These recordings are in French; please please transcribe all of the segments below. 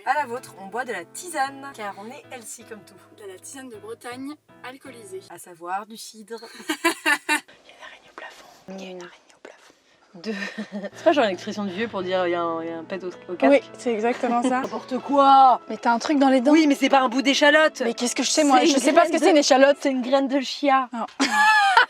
À la vôtre, on boit de la tisane, car on est healthy comme tout. De la tisane de Bretagne alcoolisée. À savoir du cidre. Il y a une araignée au plafond. Il y a une araignée au plafond. C'est pas genre une expression de vieux pour dire il y a un pet au casque? Oui, c'est exactement ça. N'importe quoi. Mais t'as un truc dans les dents. Oui, mais c'est pas un bout d'échalote. Mais qu'est-ce que je sais moi? Je sais pas ce que c'est une échalote. C'est une graine de chia.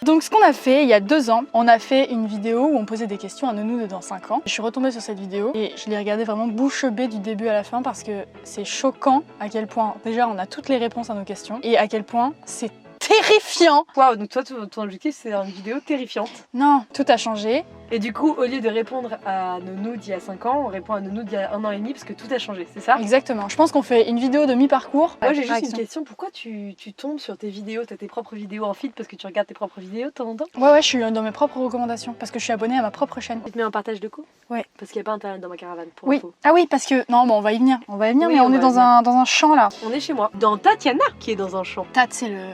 Donc ce qu'on a fait il y a 2 ans, on a fait une vidéo où on posait des questions à Nounou de dans 5 ans. Je suis retombée sur cette vidéo et je l'ai regardée vraiment bouche bée du début à la fin parce que c'est choquant à quel point déjà on a toutes les réponses à nos questions et à quel point c'est terrifiant. Waouh, donc toi ton objectif c'est une vidéo terrifiante. Non, tout a changé. Et du coup, au lieu de répondre à Nounou d'il y a 5 ans, on répond à Nounou d'il y a 1 an et demi parce que tout a changé, c'est ça? Exactement. Je pense qu'on fait une vidéo de mi-parcours. Moi j'ai juste une question, pourquoi tu tombes sur tes vidéos, t'as tes propres vidéos en feed parce que tu regardes tes propres vidéos de temps en temps? Ouais, je suis dans mes propres recommandations parce que je suis abonnée à ma propre chaîne. Tu te mets en partage de coups? Ouais. Parce qu'il n'y a pas internet dans ma caravane pour Oui. info. Ah oui, parce que... Non, bon, on va y venir, Oui, mais on est dans un champ là. On est chez moi, dans Tatiana qui est dans un champ. Tat, c'est le...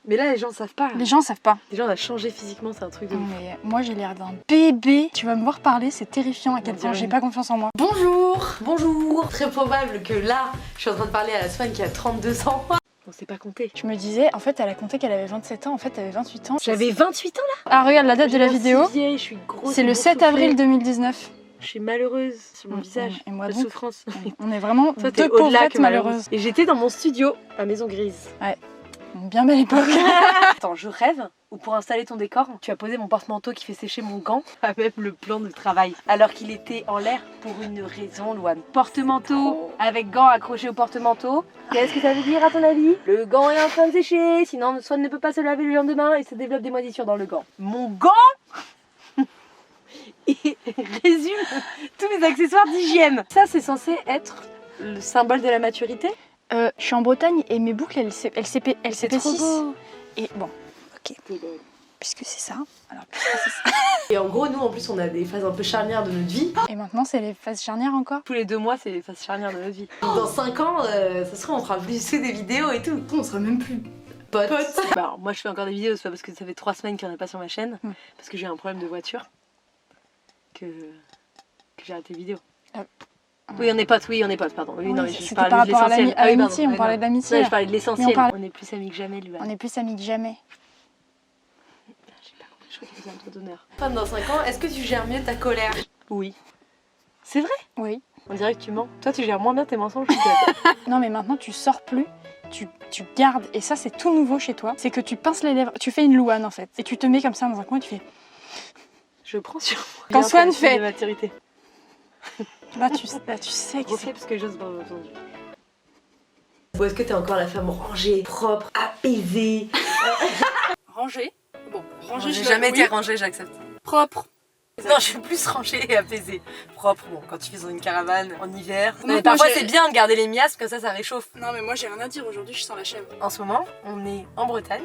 Mais là les gens savent pas. Les gens savent pas. Déjà on a changé physiquement, c'est un truc de ouf. Mais moi j'ai l'air d'un bébé. Tu vas me voir parler, c'est terrifiant à quel point j'ai pas confiance en moi. Bonjour. Bonjour. Très probable que là, je suis en train de parler à la Swan qui a 32 ans. On sait pas compter. Je me disais, en fait elle a compté qu'elle avait 27 ans, en fait elle avait 28 ans. J'avais 28 ans là. Ah regarde la date de la vidéo. Je suis grosse. C'est le 7 avril 2019. Je suis malheureuse sur mon visage. Et moi de donc, souffrance. on est vraiment Toi, deux pauvrettes malheureuses. Et j'étais dans mon studio à Maison Grise. Une bien belle époque. Attends, je rêve où pour installer ton décor, tu as posé mon porte-manteau qui fait sécher mon gant avec le plan de travail. Alors qu'il était en l'air pour une raison, Loane. Porte-manteau avec gant accroché au porte-manteau. Qu'est-ce que ça veut dire à ton avis? Le gant est en train de sécher, sinon Swan ne peut pas se laver le lendemain et se développe des moisissures dans le gant. Mon gant et résume tous mes accessoires d'hygiène. Ça, c'est censé être le symbole de la maturité. Je suis en Bretagne et mes boucles elles s'épaississent. beau. Et bon, ok. Puisque c'est ça. Alors, puisque c'est ça. Et en gros, nous en plus, on a des phases un peu charnières de notre vie. Et maintenant c'est les phases charnières encore. Tous les 2 mois, c'est les phases charnières de notre vie. Dans 5 ans, ça se trouve, on fera plus des vidéos et tout. On sera même plus Potes. Bah, alors, moi, je fais encore des vidéos, c'est pas parce que ça fait 3 semaines qu'il n'y en a pas sur ma chaîne, parce que j'ai un problème de voiture, que j'ai arrêté les vidéos. Oui, on est potes, pardon. Oui, non, je c'était par parlais de rapport à l'essentiel. l'amitié, on parlait de l'amitié. Non, je parlais de l'essentiel. Mais On est plus amis que jamais, lui. On est plus amis que jamais. J'ai pas compris, je crois qu'il faisait un tour d'honneur. Femme, dans 5 ans, est-ce que tu gères mieux ta colère? Oui. C'est vrai? Oui. On dirait que tu mens. Toi, tu gères moins bien tes mensonges que Non mais maintenant tu sors plus, tu gardes, et ça c'est tout nouveau chez toi, c'est que tu pinces les lèvres, tu fais une Louane en fait, et tu te mets comme ça dans un coin et tu fais... Je prends sur moi. Quand Swan fait... de maturité. Là tu sais que C'est parce que j'ose pas entendu. Ou est-ce que t'es encore la femme rangée, propre, apaisée? Rangé. Bon, rangé, J'ai jamais été rangée, j'accepte. propre. Non, je suis plus rangée et apaisée. Propre, bon, quand tu vis dans une caravane en hiver. Non, Mais parfois moi, c'est bien de garder les miasmes, comme ça réchauffe. Non mais moi j'ai rien à dire, aujourd'hui je sens la chèvre. En ce moment, on est en Bretagne,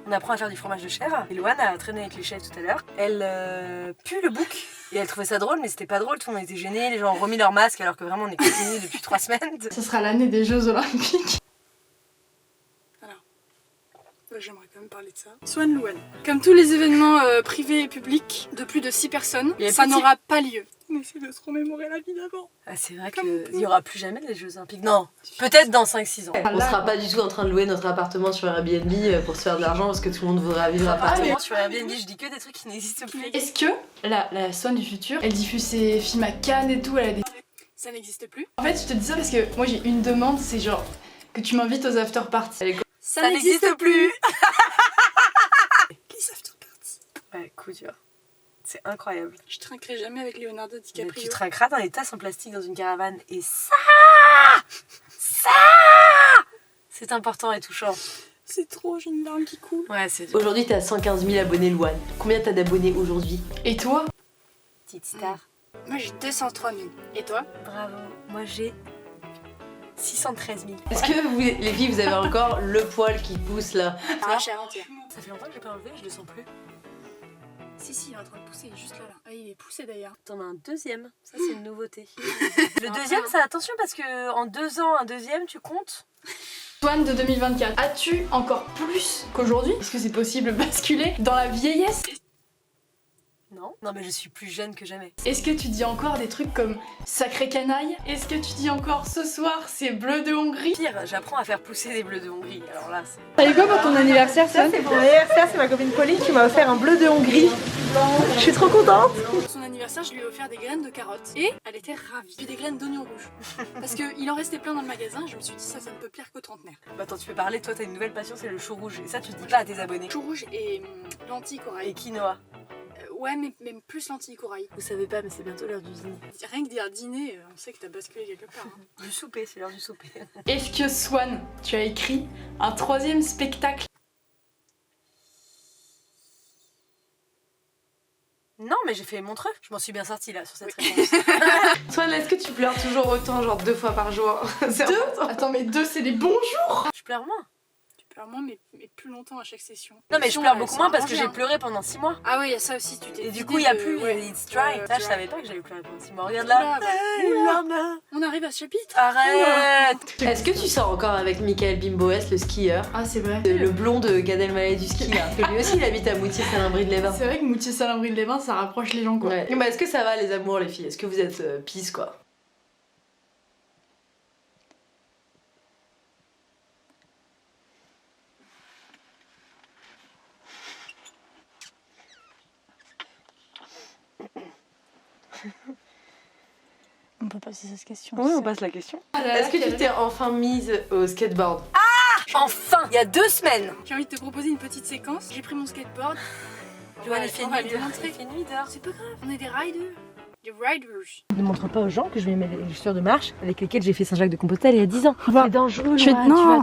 on apprend à faire du fromage de chèvre. Et Loane a traîné avec les chèvres tout à l'heure. Elle pue le bouc et elle trouvait ça drôle, mais c'était pas drôle, tout le monde était gêné, les gens ont remis leur masque alors que vraiment on est confinés depuis 3 semaines. Ce sera l'année des Jeux Olympiques. J'aimerais quand même parler de ça. Swan Louane. Comme tous les événements privés et publics de plus de 6 personnes, ça n'aura pas lieu. On essaie de se remémorer la vie d'avant. Ah, c'est vrai qu'il n'y aura plus jamais les Jeux Olympiques. Non, peut-être dans 5-6 ans. On sera pas du tout en train de louer notre appartement sur Airbnb pour se faire de l'argent parce que tout le monde voudra vivre à appartement. Sur Airbnb, je dis que des trucs qui n'existent plus. Est-ce que la Swan du futur, elle diffuse ses films à Cannes et tout, elle a des... Ça n'existe plus. En fait, je te dis ça parce que moi j'ai une demande, c'est genre que tu m'invites aux after parties. Ça n'existe plus. Les after parties. Ouais, coup dur. C'est incroyable. Je trinquerai jamais avec Leonardo Mais DiCaprio. tu trinqueras dans des tasses en plastique dans une caravane et ça c'est important et touchant. C'est trop, j'ai une larme qui coule. Ouais, c'est... Aujourd'hui t'as 115 000 abonnés, Loane. Combien t'as d'abonnés aujourd'hui? Et toi? Petite star. Moi j'ai 203 000. Et toi? Bravo. Moi j'ai 613 000. Est-ce que vous, les filles, vous avez encore le poil qui pousse là? Ah, cher entière. Ça fait longtemps que j'ai pas enlevé, je le sens plus. Si, il est en train de pousser, il est juste là. Ah, il est poussé d'ailleurs. T'en as un deuxième, ça c'est une nouveauté. Le deuxième, ça attention parce que en 2 ans, un deuxième, tu comptes. Swan de 2024, as-tu encore plus qu'aujourd'hui, est-ce que c'est possible basculer dans la vieillesse? Non. Non mais je suis plus jeune que jamais. Est-ce que tu dis encore des trucs comme sacré canaille? Est-ce que tu dis encore ce soir c'est bleu de Hongrie? Pire, j'apprends à faire pousser des bleus de Hongrie. Alors là, c'est... T'as eu quoi pour ton anniversaire, Ça c'est pour mon anniversaire, c'est ma copine Pauline qui m'a offert un bleu de Hongrie. Je suis trop contente. Pour son anniversaire, je lui ai offert des graines de carottes et elle était ravie. Puis des graines d'oignons rouges. Parce qu'il en restait plein dans le magasin, je me suis dit ça ne peut plaire qu'aux trentenaires. Bah attends, tu peux parler, toi t'as une nouvelle passion, c'est le chou rouge. Et ça tu dis pas à tes abonnés. Chou rouge et lentilles corail. Et quinoa. Ouais, mais plus lentilles corail. Vous savez pas, mais c'est bientôt l'heure du dîner. Rien que dire dîner, on sait que t'as basculé quelque part. Hein. Du souper, c'est l'heure du souper. Est-ce que Swan, tu as écrit un 3e spectacle? Non, mais j'ai fait Montreux. Je m'en suis bien sortie là sur cette réponse. Swan, est-ce que tu pleures toujours autant, genre 2 fois par jour? C'est important. Attends, mais 2 c'est les bons jours. Je pleure moins. Tu pleures moins, mais plus longtemps à chaque session. Non, mais je pleure beaucoup moins parce que j'ai pleuré pendant 6 mois. Ah oui, il y a ça aussi, tu t'es. Et du coup, il y a plus It's Dry. Ça, je savais pas que j'allais pleurer pendant 6 mois. Regarde là. On arrive à ce chapitre. Arrête. Est-ce que tu sors encore avec Michael Bimboès, le skieur? Ah, c'est vrai. Le blond de Gad Elmaleh du ski là. Parce que lui aussi il habite à Moutier-Salin-Brie-de-les-Bains. C'est vrai que Moutier-Salin-Brie-de-les-Bains, ça rapproche les gens quoi. Ouais. Bah, est-ce que ça va les amours les filles? Est-ce que vous êtes peace quoi? On peut passer cette question. Oui, on passe la question. Est-ce que tu t'es enfin mise au skateboard? Enfin, il y a 2 semaines. J'ai envie de te proposer une petite séquence. J'ai pris mon skateboard. Joanne, il fait on va nuit le montrer. Il fait nuit dehors. C'est pas grave, on est des riders. Des riders. Ne montre pas aux gens que je vais mettre les chaussures de marche avec lesquelles j'ai fait Saint-Jacques-de-Compostelle il y a 10 ans. C'est dangereux.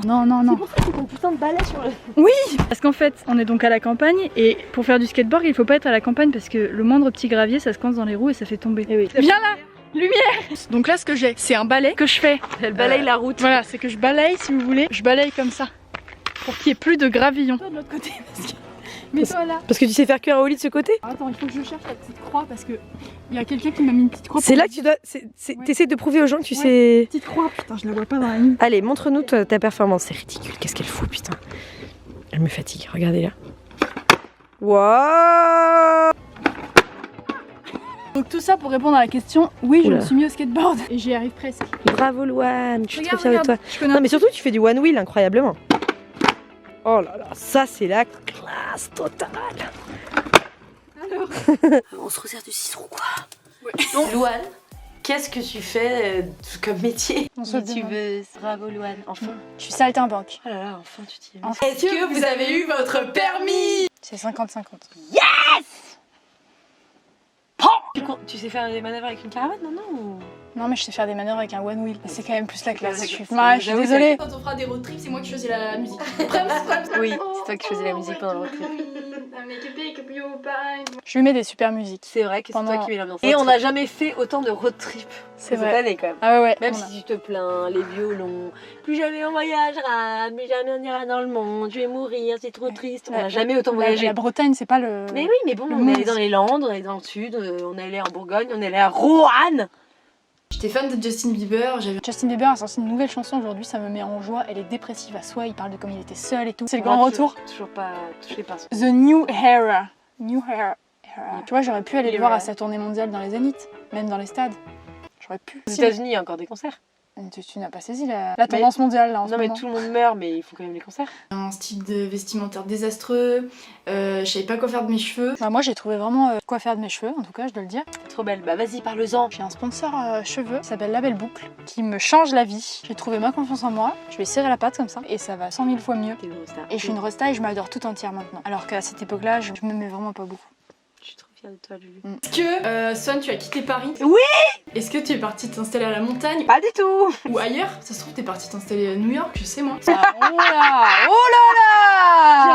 Non, non. C'est pour ça que t'as une putain de balai sur le... Oui, parce qu'en fait, on est donc à la campagne et pour faire du skateboard, il faut pas être à la campagne parce que le moindre petit gravier, ça se coince dans les roues et ça fait tomber. Eh oui. Viens là, lumière. Donc là, ce que j'ai, c'est un balai que je fais. Elle balaye la route. Voilà, c'est que je balaye, si vous voulez, je balaye comme ça pour qu'il y ait plus de gravillons. De l'autre côté parce que... Mets-toi là. Parce que tu sais faire cuire un lit de ce côté. Attends, il faut que je cherche la petite croix parce que il y a quelqu'un qui m'a mis une petite croix. C'est là que tu dois... T'essaies de prouver aux gens que tu sais... Petite croix, putain, je la vois pas dans la nuit. Allez, montre-nous ta performance. C'est ridicule, qu'est-ce qu'elle fout, putain. Elle me fatigue, regardez là. Waouh. Donc tout ça pour répondre à la question, oui, je Oula. me suis mis au skateboard et j'y arrive presque. Bravo Louane, je suis trop fière de toi. Je connais Non mais surtout tu fais du one wheel incroyablement. Oh là là, ça c'est la classe totale. On se resserre du citron quoi. Donc Louane, qu'est-ce que tu fais comme métier? YouTubeuse. Bravo Louane. Enfin. Je suis saltimbanque. Oh là là, enfin tu t'y es mis. Enfin. Est-ce que vous avez eu votre permis? C'est 50-50. Tu sais faire des manœuvres avec une caravane, non ou... Non mais je sais faire des manœuvres avec un one wheel. C'est quand même plus la classe. la Je suis, classe. je suis J'avoue, désolée. Quand on fera des road trips, c'est moi qui choisis la musique. Oui, c'est toi qui choisis la musique pendant le road trip. Je lui mets des super musiques. C'est vrai que c'est Pendant- toi qui mets l'ambiance. Road Et on trip. n'a jamais fait autant de road trip C'est cette vrai. année quand même. Ah ouais. Même on a- si tu te plains, les violons, plus jamais on voyagera, plus jamais on ira dans le monde, je vais mourir, c'est trop triste. On n'a jamais autant voyagé. La Bretagne, c'est pas le. Mais oui, mais bon, le on est monde. allé dans les Landes, on est allé dans le sud, on est allé en Bourgogne, on est allé à Roanne. J'étais fan de Justin Bieber, j'avais... Justin Bieber a sorti une nouvelle chanson aujourd'hui, ça me met en joie. Elle est dépressive à soi, il parle de comme il était seul et tout. C'est le grand retour. Toujours pas touché par ce... The New Era. New Era. Tu vois, j'aurais pu aller le voir Era. à sa tournée mondiale dans les Zéniths, même dans les stades. J'aurais pu. Aux États-Unis, il y a encore des concerts. Tu n'as pas saisi la tendance mondiale là en ce Non, mais moment. tout le monde meurt, mais il faut quand même les concerts. Un style de vestimentaire désastreux, je savais pas quoi faire de mes cheveux. Bah, moi j'ai trouvé vraiment quoi faire de mes cheveux, en tout cas je dois le dire. T'es trop belle. Bah vas-y, parle-en. J'ai un sponsor cheveux qui s'appelle La Belle Boucle qui me change la vie. J'ai trouvé ma confiance en moi, je vais serrer la patte comme ça et ça va 100 000 fois mieux. T'es une grosse star. Et je suis une resta et je m'adore tout entière maintenant. Alors qu'à cette époque-là, je m'aimais vraiment pas beaucoup. Je suis trop fière de toi, Lulu. Est-ce que, Swan, tu as quitté Paris? Oui. Est-ce que tu es partie t'installer à la montagne? Pas du tout. Ou ailleurs? Ça se trouve, t'es partie t'installer à New York, je sais moi. Oh là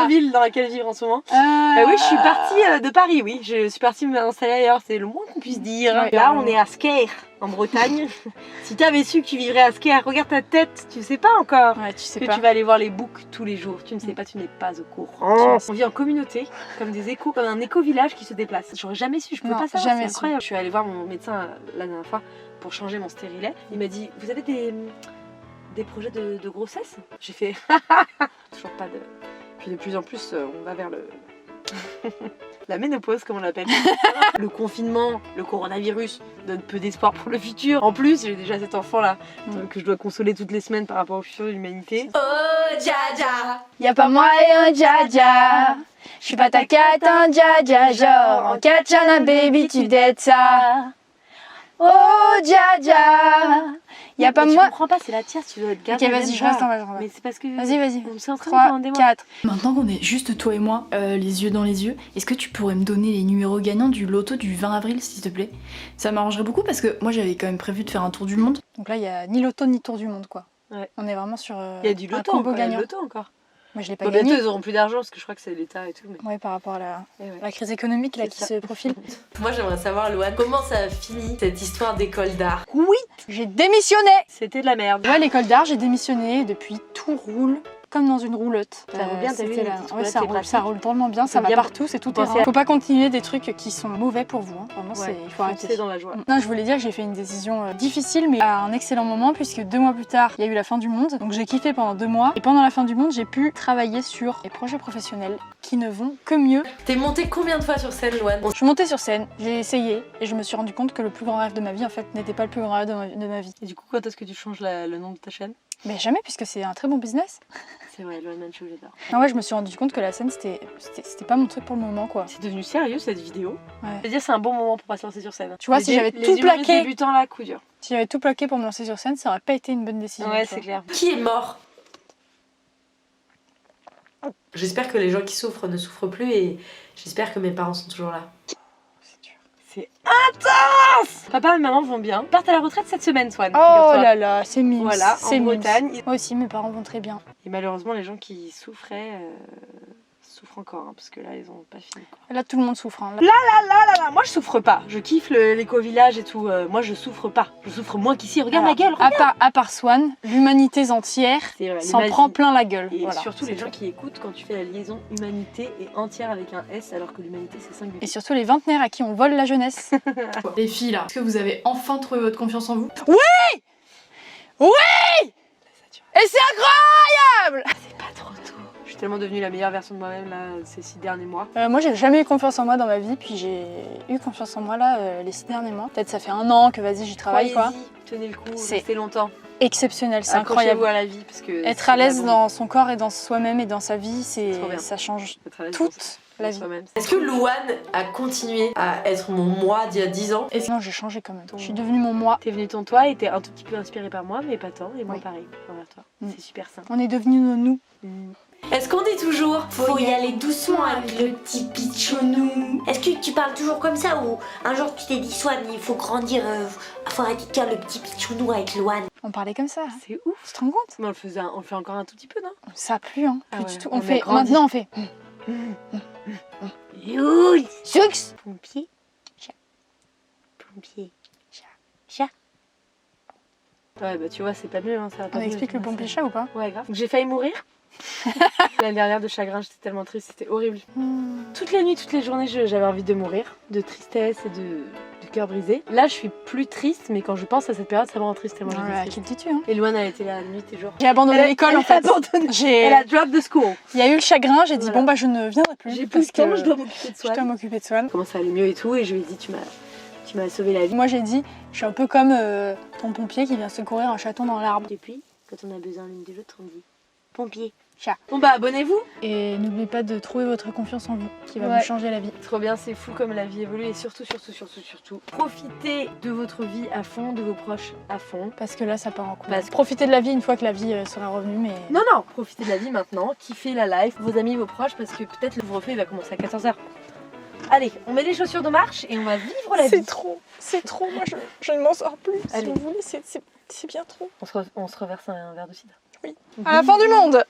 là. Ville dans laquelle vivre en ce moment. Oui, je suis partie de Paris, oui. Je suis partie m'installer ailleurs, c'est le moins qu'on puisse dire. Ouais, Là, on est à Sker, en Bretagne. Si t'avais su que tu vivrais à Sker, regarde ta tête, tu sais pas encore. Ouais, tu sais Que pas. tu vas aller voir les boucs tous les jours. Tu ne sais pas, tu n'es pas au courant. On vit en communauté, comme des échos, comme un éco-village qui se déplace. J'aurais jamais su, je pouvais Non, pas savoir, jamais c'est su. incroyable. Je suis allée voir mon médecin la dernière fois pour changer mon stérilet. Il m'a dit, vous avez des projets de grossesse? J'ai fait, toujours pas de... Puis de plus en plus, on va vers le... La ménopause, comme on l'appelle. Le confinement, le coronavirus donne peu d'espoir pour le futur. En plus, j'ai déjà cet enfant-là que je dois consoler toutes les semaines par rapport au futur de l'humanité. Oh, Jaja. Y'a pas moyen, Jaja. Je suis pas ta cata, Jaja. Genre, en Katjana, baby, tu dettes ça. Oh, Jaja. Y'a pas Je moyen. comprends pas, c'est la tierce, tu dois être Ok, vas-y, je reste en bas. Mais c'est parce que. Vas-y. On s'est en train de 3, commander, moi. 4. Maintenant qu'on est juste toi et moi, les yeux dans les yeux, est-ce que tu pourrais me donner les numéros gagnants du loto du 20 avril, s'il te plaît? Ça m'arrangerait beaucoup parce que moi j'avais quand même prévu de faire un tour du monde. Donc là, il y a ni loto ni tour du monde, quoi. Ouais. On est vraiment sur Il y a du un loto combo encore. Il y a gagnant. du loto encore. Moi, je l'ai pas Bon, gagné. bientôt, ils auront plus d'argent parce que je crois que c'est l'État et tout. Mais... Ouais, par rapport à Eh ouais. la crise économique là, C'est qui ça. se profile. Moi, j'aimerais savoir, Loane, comment ça a fini cette histoire d'école d'art? Oui, J'ai démissionné. c'était de la merde. Ouais, l'école d'art, j'ai démissionné. Depuis, tout roule comme dans une roulotte. Ça roule bien, t'as vu, c'était les là. petites Ouais, roulettes, ça c'est roule, pratique. ça roule tellement bien, ça Faut va bien partout, c'est tout penser terrain. à- Faut pas continuer des trucs qui sont mauvais pour vous. Hein. Vraiment, Ouais, il faut arrêter. C'est dans la joie. Non, je voulais dire que j'ai fait une décision difficile, mais à un excellent moment, puisque 2 mois plus tard, il y a eu la fin du monde. Donc j'ai kiffé pendant 2 mois. Et pendant la fin du monde, j'ai pu travailler sur des projets professionnels qui ne vont que mieux. T'es montée combien de fois sur scène, Loane? Je suis montée sur scène, j'ai essayé, et je me suis rendu compte que le plus grand rêve de ma vie, en fait, n'était pas le plus grand rêve de ma vie. Et du coup, quand est-ce que tu changes le nom de ta chaîne? Mais jamais, puisque c'est un très bon business. C'est vrai, Loane Manchou, j'adore. Ah ouais, je me suis rendu compte que la scène, c'était pas mon truc pour le moment, quoi. C'est devenu sérieux cette vidéo. Ouais. C'est-à-dire, c'est un bon moment pour pas se lancer sur scène. Tu vois, Les si j'avais les tout humoristes plaqué, débutants là, coup dur. si j'avais tout plaqué pour me lancer sur scène, ça aurait pas été une bonne décision. Ouais, tu c'est vois. clair. Qui est mort? J'espère que les gens qui souffrent ne souffrent plus et j'espère que mes parents sont toujours là. C'est dur. C'est intense. Papa et maman vont bien. Ils partent à la retraite cette semaine, Swan. Oh figure-toi. là là, c'est mignon. Voilà, c'est en mimes. Bretagne. Moi aussi, mes parents vont très bien. Et malheureusement, les gens qui souffraient souffrent encore, hein, parce que là, ils ont pas fini. Quoi. Là, tout le monde souffre. Hein. Ah, moi, je souffre pas. Je kiffe l'éco-village et tout. Moi, je souffre pas. Je souffre moins qu'ici. Regarde Alors, ma gueule. Regarde. à part Swan, l'humanité entière C'est vrai, s'en l'humanité. prend plein la gueule. Et Voilà, surtout c'est les gens tout. qui écoutent quand tu fais la liaison humanité et entière avec un S alors que l'humanité c'est singulier. Et surtout les vingtenaires à qui on vole la jeunesse. Les filles là, est-ce que vous avez enfin trouvé votre confiance en vous? Oui. Et c'est incroyable. C'est pas trop tôt. Je suis tellement devenue la meilleure version de moi-même là ces 6 derniers mois. Moi j'ai jamais eu confiance en moi dans ma vie, puis j'ai eu confiance en moi là les 6 derniers mois. Peut-être ça fait 1 an que vas-y j'y travaille quoi. Croyez-y, tenez le coup, C'est restez longtemps. Exceptionnel, c'est Accrochez-vous incroyable. à la vie parce que Être c'est à l'aise la bombe. dans son corps et dans soi-même et dans sa vie, Trop bien. ça change Être à l'aise toute dans la vie. soi-même. Est-ce que Loane a continué à être mon moi d'il y a 10 ans? Et sinon j'ai changé quand même. Je suis devenue mon moi. T'es venu ton toi et t'es un tout petit peu inspiré par moi mais pas tant et moi Oui. pareil envers toi. Mm. C'est super simple. On est devenus nos nous. Est-ce qu'on dit toujours Faut y aller doucement avec le petit pichounou. Est-ce que tu parles toujours comme ça ou un jour tu t'es dit Swan, il faut grandir, faut arrêter de faire le petit pichounou avec Loane. On parlait comme ça. C'est ouf. Tu te rends compte? Mais on le fait encore un tout petit peu non? Ça a plu hein. Ah Plus ouais, du tout. on On a fait grandi. maintenant on fait. Youl. Sux. Pompier. Chat. Pompier. Chat. Ouais bah tu vois c'est pas mieux hein, ça va pas On mieux, explique tu le vois, pompier c'est- chat ou pas? Ouais grave. Donc j'ai failli mourir. L'année dernière de chagrin, j'étais tellement triste, c'était horrible. Toutes les nuits, toutes les journées, j'avais envie de mourir, de tristesse et de cœur brisé. Là, je suis plus triste, mais quand je pense à cette période, ça me rend triste tellement j'étais Ouais, à triste. qui le dis-tu hein? Et Loane, elle était là la nuit et jour. J'ai abandonné l'école en fait. Elle J'ai. a drop the school. Il y a eu le chagrin, j'ai dit Voilà. bon bah je ne viendrai plus. J'ai plus parce le temps, que je dois m'occuper de je Swan. dois m'occuper de Swan. Comment ça allait mieux et tout, et je lui ai dit tu m'as sauvé la vie. Moi j'ai dit, je suis un peu comme ton pompier qui vient secourir un chaton dans l'arbre. Depuis, quand on a besoin l'une de l'autre, on dit pompier. Bon bah abonnez-vous. Et n'oubliez pas de trouver votre confiance en vous, qui va Ouais. vous changer la vie. Trop bien, c'est fou comme la vie évolue et surtout, profitez de votre vie à fond, de vos proches à fond. Parce que là ça part en couille. Parce que- Profitez de la vie une fois que la vie sera revenue, mais. Non, profitez de la vie maintenant, kiffez la life, vos amis, vos proches, parce que peut-être le couvre-feu il va commencer à 14h. Allez, on met les chaussures de marche et on va vivre la vie. C'est trop, moi je ne m'en sors plus. Allez. vous voulez, c'est bien trop. On se reverse un verre de cidre. À la fin du monde!